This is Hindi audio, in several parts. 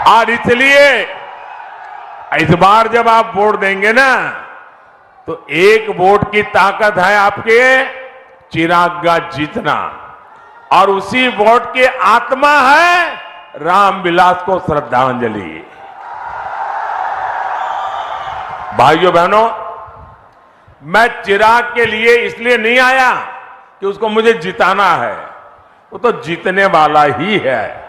और इसलिए इस बार जब आप वोट देंगे ना, तो एक वोट की ताकत है आपके चिराग का जीतना, और उसी वोट की आत्मा है रामविलास को श्रद्धांजलि। भाइयों बहनों, मैं चिराग के लिए इसलिए नहीं आया कि उसको मुझे जिताना है, वो तो जीतने वाला ही है।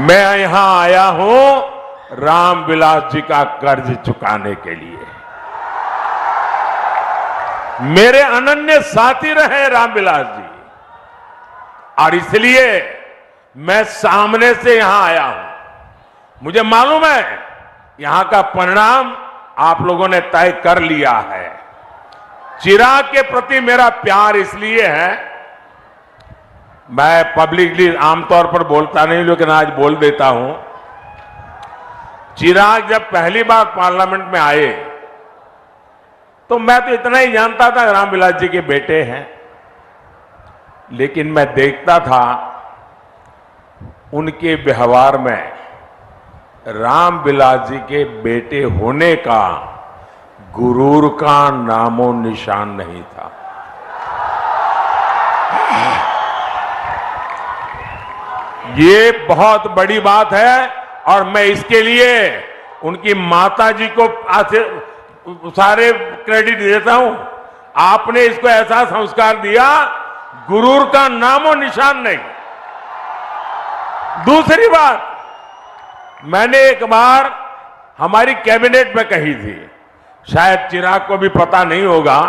मैं यहां आया हूं रामविलास जी का कर्ज चुकाने के लिए। मेरे अनन्य साथी रहे रामविलास जी, और इसलिए मैं सामने से यहां आया हूं। मुझे मालूम है यहां का परिणाम आप लोगों ने तय कर लिया है। चिराग के प्रति मेरा प्यार इसलिए है, मैं पब्लिकली आमतौर पर बोलता नहीं, लेकिन आज बोल देता हूं। चिराग जब पहली बार पार्लियामेंट में आए तो मैं तो इतना ही जानता था रामविलास जी के बेटे हैं, लेकिन मैं देखता था उनके व्यवहार में रामविलास जी के बेटे होने का गुरूर का नामो निशान नहीं था। ये बहुत बड़ी बात है, और मैं इसके लिए उनकी माता जी को सारे क्रेडिट देता हूं। आपने इसको ऐसा संस्कार दिया, गुरूर का नामो निशान नहीं। दूसरी बात, मैंने एक बार हमारी कैबिनेट में कही थी, शायद चिराग को भी पता नहीं होगा,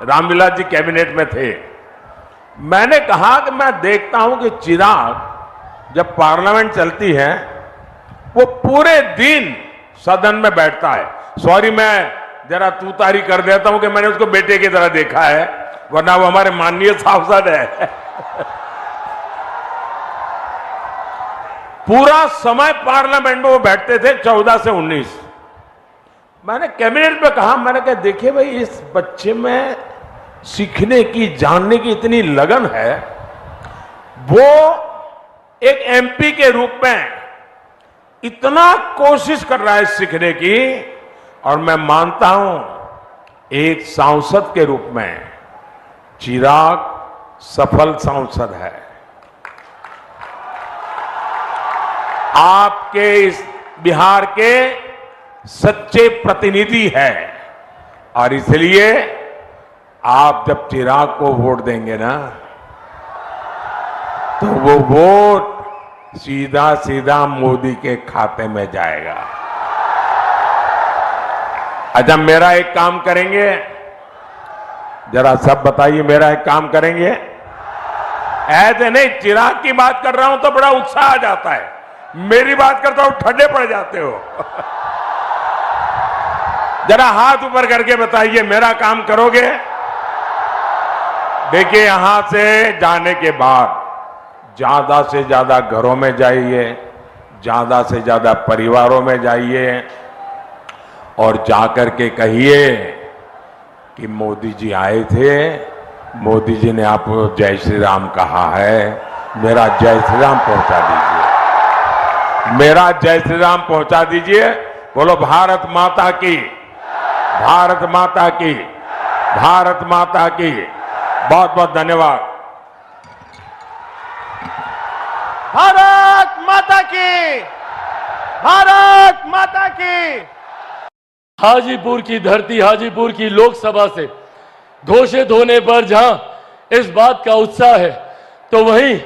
रामविलास जी कैबिनेट में थे। मैंने कहा कि मैं देखता हूं कि चिराग जब पार्लियामेंट चलती है वो पूरे दिन सदन में बैठता है। सॉरी, मैं जरा तूतारी कर देता हूं कि मैंने उसको बेटे की तरह देखा है, वरना वो हमारे माननीय सांसद है। पूरा समय पार्लियामेंट में वो बैठते थे 14 से 19। मैंने कैबिनेट में कहा, मैंने कहा देखिए भाई, इस बच्चे में सीखने की, जानने की इतनी लगन है, वो एक एमपी के रूप में इतना कोशिश कर रहा है सीखने की, और मैं मानता हूं एक सांसद के रूप में चिराग सफल सांसद है। आपके इस बिहार के सच्चे प्रतिनिधि है, और इसलिए आप जब चिराग को वोट देंगे ना, तो वो वोट सीधा सीधा मोदी के खाते में जाएगा। अच्छा, मेरा एक काम करेंगे, जरा सब बताइए, मेरा एक काम करेंगे। ऐसे नहीं, चिराग की बात कर रहा हूं तो बड़ा उत्साह आ जाता है, मेरी बात करता हूं ठंडे पड़ जाते हो। जरा हाथ ऊपर करके बताइए, मेरा काम करोगे? देखिए, यहां से जाने के बाद ज्यादा से ज्यादा घरों में जाइए, ज्यादा से ज्यादा परिवारों में जाइए, और जाकर के कहिए कि मोदी जी आए थे, मोदी जी ने आपको जय श्री राम कहा है, मेरा जय श्री राम पहुंचा दीजिए, मेरा जय श्री राम पहुंचा दीजिए। बोलो भारत माता की, भारत माता की, भारत माता की। बहुत बहुत धन्यवाद। भारत माता की, भारत माता की। हाजीपुर की धरती, हाजीपुर की लोकसभा से घोषित होने पर जहां इस बात का उत्साह है, तो वहीं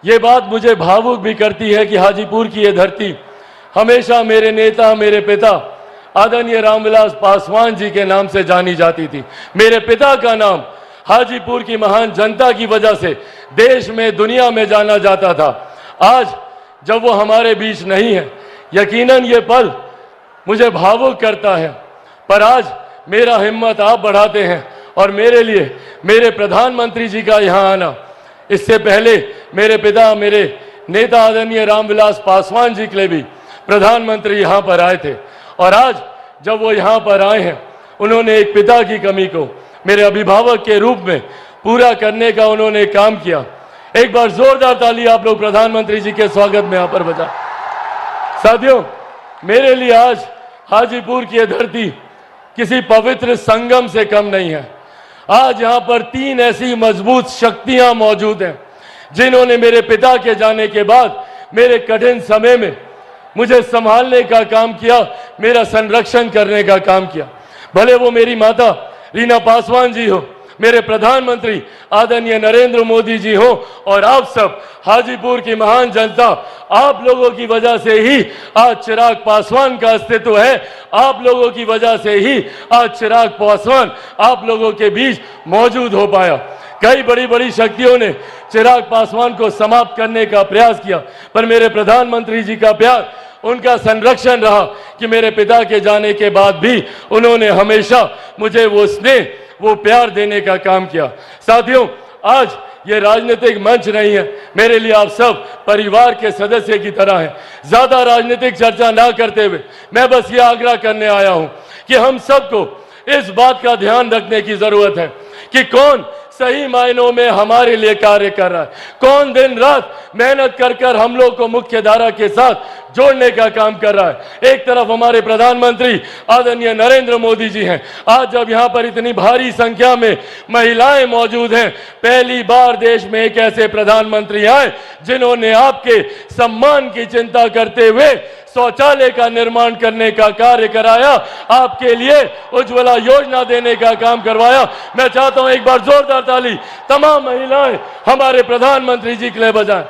ये बात मुझे भावुक भी करती है कि हाजीपुर की ये धरती हमेशा मेरे नेता, मेरे पिता आदरणीय रामविलास पासवान जी के नाम से जानी जाती थी। मेरे पिता का नाम हाजीपुर की महान जनता की वजह से देश में, दुनिया में जाना जाता था। आज जब वो हमारे बीच नहीं है, यकीनन ये पल मुझे भावुक करता है, पर आज मेरा हिम्मत आप बढ़ाते हैं, और मेरे लिए मेरे प्रधानमंत्री जी का यहाँ आना, इससे पहले मेरे पिता, मेरे नेता आदरणीय रामविलास पासवान जी के लिए भी प्रधानमंत्री यहाँ पर आए थे, और आज जब वो यहाँ पर आए हैं, उन्होंने एक पिता की कमी को मेरे अभिभावक के रूप में पूरा करने का उन्होंने काम किया। एक बार जोरदार ताली आप लोग प्रधानमंत्री जी के स्वागत में यहां पर बजा। साथियों, मेरे लिए आज हाजीपुर की यह धरती किसी पवित्र संगम से कम नहीं है। आज यहां पर 3 ऐसी मजबूत शक्तियां मौजूद हैं जिन्होंने मेरे पिता के जाने के बाद मेरे कठिन समय में मुझे संभालने का काम किया, मेरा संरक्षण करने का काम किया। भले वो मेरी माता रीना पासवान जी हो, मेरे प्रधानमंत्री आदरणीय नरेंद्र मोदी जी हो, और आप सब हाजीपुर की महान जनता, आप लोगों की वजह से ही आज चिराग पासवान का अस्तित्व है। आप लोगों की वजह से ही आज चिराग पासवान आप लोगों के बीच मौजूद हो पाया। कई बड़ी बड़ी शक्तियों ने चिराग पासवान को समाप्त करने का प्रयास किया, पर मेरे प्रधानमंत्री जी का प्यार, उनका संरक्षण रहा कि मेरे पिता के जाने के बाद भी उन्होंने हमेशा मुझे वो स्नेह, वो प्यार देने का काम किया। साथियों, आज ये राजनीतिक मंच नहीं है, मेरे लिए आप सब परिवार के सदस्य की तरह हैं। ज्यादा राजनीतिक चर्चा ना करते हुए मैं बस ये आग्रह करने आया हूं कि हम सबको इस बात का ध्यान रखने की जरूरत है कि कौन सही मायनों में हमारे लिए कार्य कर रहा है, कौन दिन रात मेहनत कर कर हम लोग को मुख्य धारा के साथ जोड़ने का काम कर रहा है। एक तरफ हमारे प्रधानमंत्री आदरणीय नरेंद्र मोदी जी हैं। आज जब यहाँ पर इतनी भारी संख्या में महिलाएं मौजूद हैं, पहली बार देश में एक ऐसे प्रधानमंत्री आए जिन्होंने आपके सम्मान की चिंता करते हुए शौचालय का निर्माण करने का कार्य कराया, आपके लिए उज्ज्वला योजना देने का काम करवाया। मैं चाहता हूं एक बार जोरदार ताली तमाम महिलाएं हमारे प्रधानमंत्री जी के लिए बजाएं।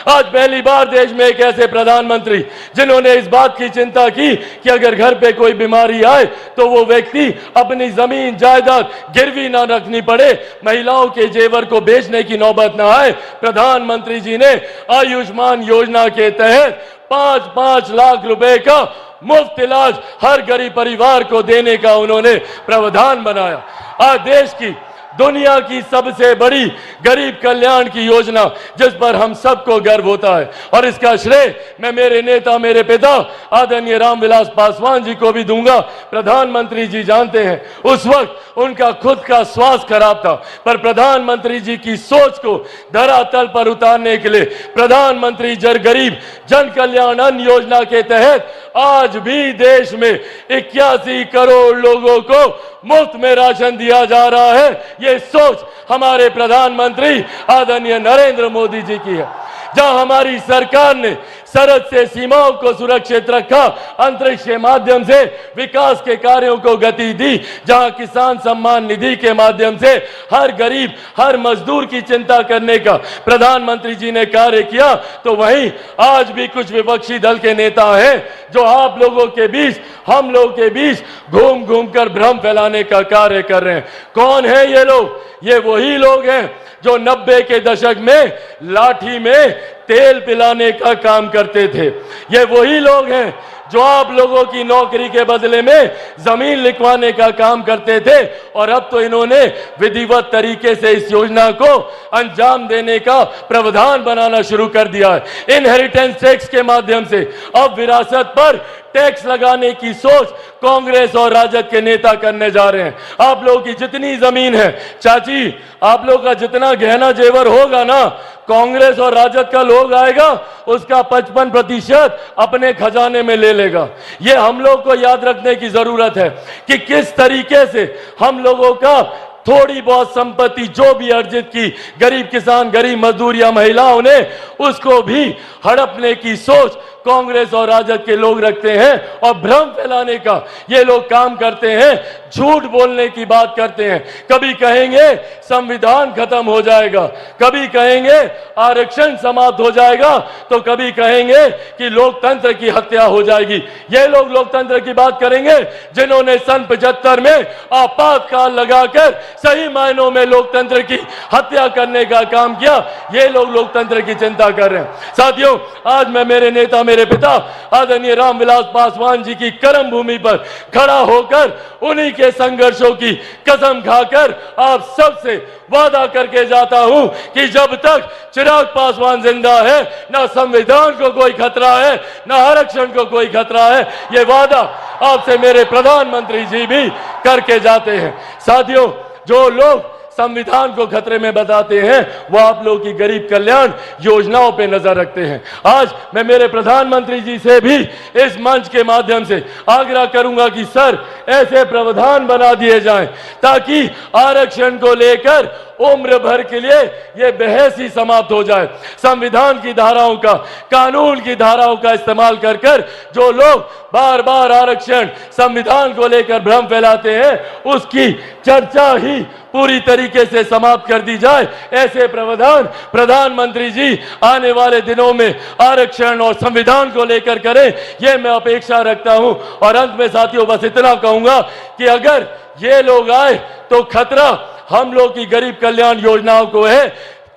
आज पहली बार देश में एक ऐसे प्रधानमंत्री जिन्होंने इस बात की चिंता की कि अगर घर पे कोई बीमारी आए तो वो व्यक्ति अपनी जमीन जायदाद गिरवी ना रखनी पड़े, महिलाओं के जेवर को बेचने की नौबत ना आए। प्रधानमंत्री जी ने आयुष्मान योजना के तहत 5-5 लाख रुपए का मुफ्त इलाज हर गरीब परिवार को देने का उन्होंने प्रावधान बनाया। आज देश की, दुनिया की सबसे बड़ी गरीब कल्याण की योजना जिस पर हम सबको गर्व होता है, और इसका श्रेय मैं मेरे नेता, मेरे पिता आदरणीय रामविलास पासवान जी को भी दूंगा। प्रधानमंत्री जी जानते हैं उस वक्त उनका खुद का स्वास्थ्य खराब था, पर प्रधानमंत्री जी की सोच को धरातल पर उतारने के लिए प्रधानमंत्री गरीब जन कल्याण अन्न योजना के तहत आज भी देश में 81 करोड़ लोगों को मुफ्त में राशन दिया जा रहा है। ये सोच हमारे प्रधानमंत्री आदरणीय नरेंद्र मोदी जी की है। जहां हमारी सरकार ने सरहद से सीमाओं को सुरक्षित रखा, अंतरिक्ष के माध्यम से विकास के कार्यों को गति दी, जहां किसान सम्मान निधि के माध्यम से हर गरीब, हर मजदूर की चिंता करने का प्रधानमंत्री जी ने कार्य किया, तो वहीं आज भी कुछ विपक्षी दल के नेता हैं जो आप लोगों के बीच, हम लोगों के बीच घूम घूम कर भ्रम फैलाने का कार्य कर रहे हैं। कौन है ये लोग? ये वही लोग हैं जो 90 के दशक में लाठी में तेल पिलाने का काम करते थे। ये वही लोग हैं जो आप लोगों की नौकरी के बदले में जमीन लिखवाने का काम करते थे, और अब तो इन्होंने विधिवत तरीके से इस योजना को अंजाम देने का प्रावधान बनाना शुरू कर दिया है। इनहेरिटेंस टैक्स के माध्यम से अब विरासत पर टैक्स लगाने की सोच कांग्रेस और राजद के नेता करने जा रहे हैं। आप लोगों की जितनी जमीन है, चाची, आप लोगों का जितना गहना जेवर होगा ना, कांग्रेस और राजद का लोग आएगा उसका 55% अपने खजाने में ले लेगा। ये हम लोग को याद रखने की जरूरत है कि किस तरीके से हम लोगों का थोड़ी बहुत संपत्ति जो भी अर्जित की गरीब किसान, गरीब मजदूर या महिलाओं ने, उसको भी हड़पने की सोच कांग्रेस और राजद के लोग रखते हैं और भ्रम फैलाने का ये लोग काम करते हैं, झूठ बोलने की बात करते हैं। कभी कहेंगे संविधान खत्म हो जाएगा, कभी कहेंगे आरक्षण समाप्त हो जाएगा, तो कभी कहेंगे कि लोकतंत्र की हत्या हो जाएगी। ये लोग लोकतंत्र की बात करेंगे जिन्होंने सन 75 में आपातकाल लगाकर सही मायनों में लोकतंत्र की हत्या करने का काम किया। ये लोग लोकतंत्र की चिंता कर रहे हैं। साथियों, आज मैं मेरे नेता, मेरे पिता आदरणीय रामविलास पासवान जी की कर्म भूमि पर खड़ा होकर उन्हीं के संघर्षों की कसम खाकर आप सबसे वादा करके जाता हूं कि जब तक चिराग पासवान जिंदा है, ना संविधान को कोई खतरा है, ना आरक्षण को कोई खतरा है। ये वादा आपसे मेरे प्रधानमंत्री जी भी करके जाते हैं। साथियों, जो लोग संविधान को खतरे में बताते हैं वो आप लोगों की गरीब कल्याण योजनाओं पे नजर रखते हैं। आज मैं मेरे प्रधानमंत्री जी से भी इस मंच के माध्यम से आग्रह करूंगा कि सर ऐसे प्रावधान बना दिए जाएं ताकि आरक्षण को लेकर उम्र भर के लिए यह बहस ही समाप्त हो जाए। संविधान की धाराओं का, कानून की धाराओं का इस्तेमाल कर कर जो लोग बार बार आरक्षण, संविधान को लेकर भ्रम फैलाते हैं उसकी चर्चा ही पूरी तरीके से समाप्त कर दी जाए। ऐसे प्रावधान प्रधानमंत्री जी आने वाले दिनों में आरक्षण और संविधान को लेकर करें, यह मैं अपेक्षा रखता हूं। और अंत में साथियों बस इतना कहूंगा कि अगर ये लोग आए तो खतरा हम लोग की गरीब कल्याण योजनाओं को है।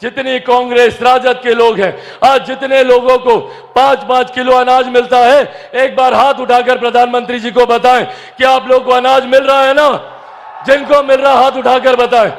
जितनी कांग्रेस राजद के लोग हैं, आज जितने लोगों को 5-5 किलो अनाज मिलता है, एक बार हाथ उठाकर प्रधानमंत्री जी को बताएं कि आप लोग को अनाज मिल रहा है ना? जिनको मिल रहा हाथ उठाकर बताएं।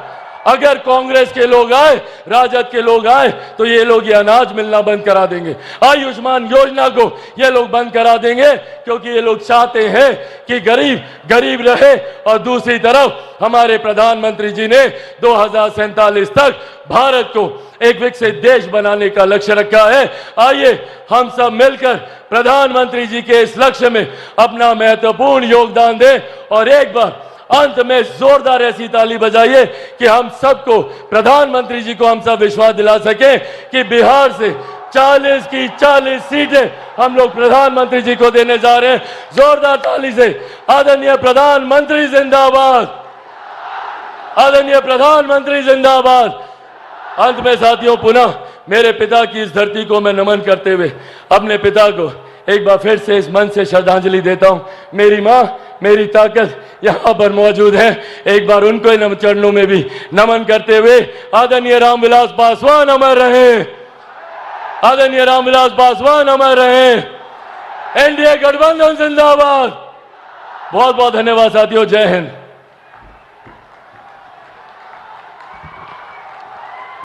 अगर कांग्रेस के लोग आए, राजद के लोग आए तो ये लोग ये अनाज मिलना बंद करा देंगे। आयुष्मान योजना को ये लोग बंद करा देंगे क्योंकि ये लोग चाहते हैं कि गरीब गरीब रहे। और दूसरी तरफ हमारे प्रधानमंत्री जी ने 2047 तक भारत को एक विकसित देश बनाने का लक्ष्य रखा है। आइए हम सब मिलकर प्रधानमंत्री जी के इस लक्ष्य में अपना महत्वपूर्ण योगदान दें और एक बार अंत में जोरदार ऐसी ताली बजाइए कि हम सबको, प्रधानमंत्री जी को हम सब विश्वास दिला सके कि बिहार से 40 की 40 सीटें हम लोग प्रधानमंत्री जी को देने जा रहे हैं। जोरदार ताली से आदरणीय प्रधानमंत्री जिंदाबाद, आदरणीय प्रधानमंत्री जिंदाबाद। अंत में साथियों पुनः मेरे पिता की इस धरती को मैं नमन करते हुए अपने पिता को एक बार फिर से इस मन से श्रद्धांजलि देता हूं। मेरी मां, मेरी ताकत यहां पर मौजूद है, एक बार उनको इन चरणों में भी नमन करते हुए आदरणीय रामविलास पासवान अमर रहे, आदरणीय रामविलास पासवान अमर रहे, एनडीए गठबंधन जिंदाबाद। बहुत बहुत धन्यवाद साथियों, जय हिंद।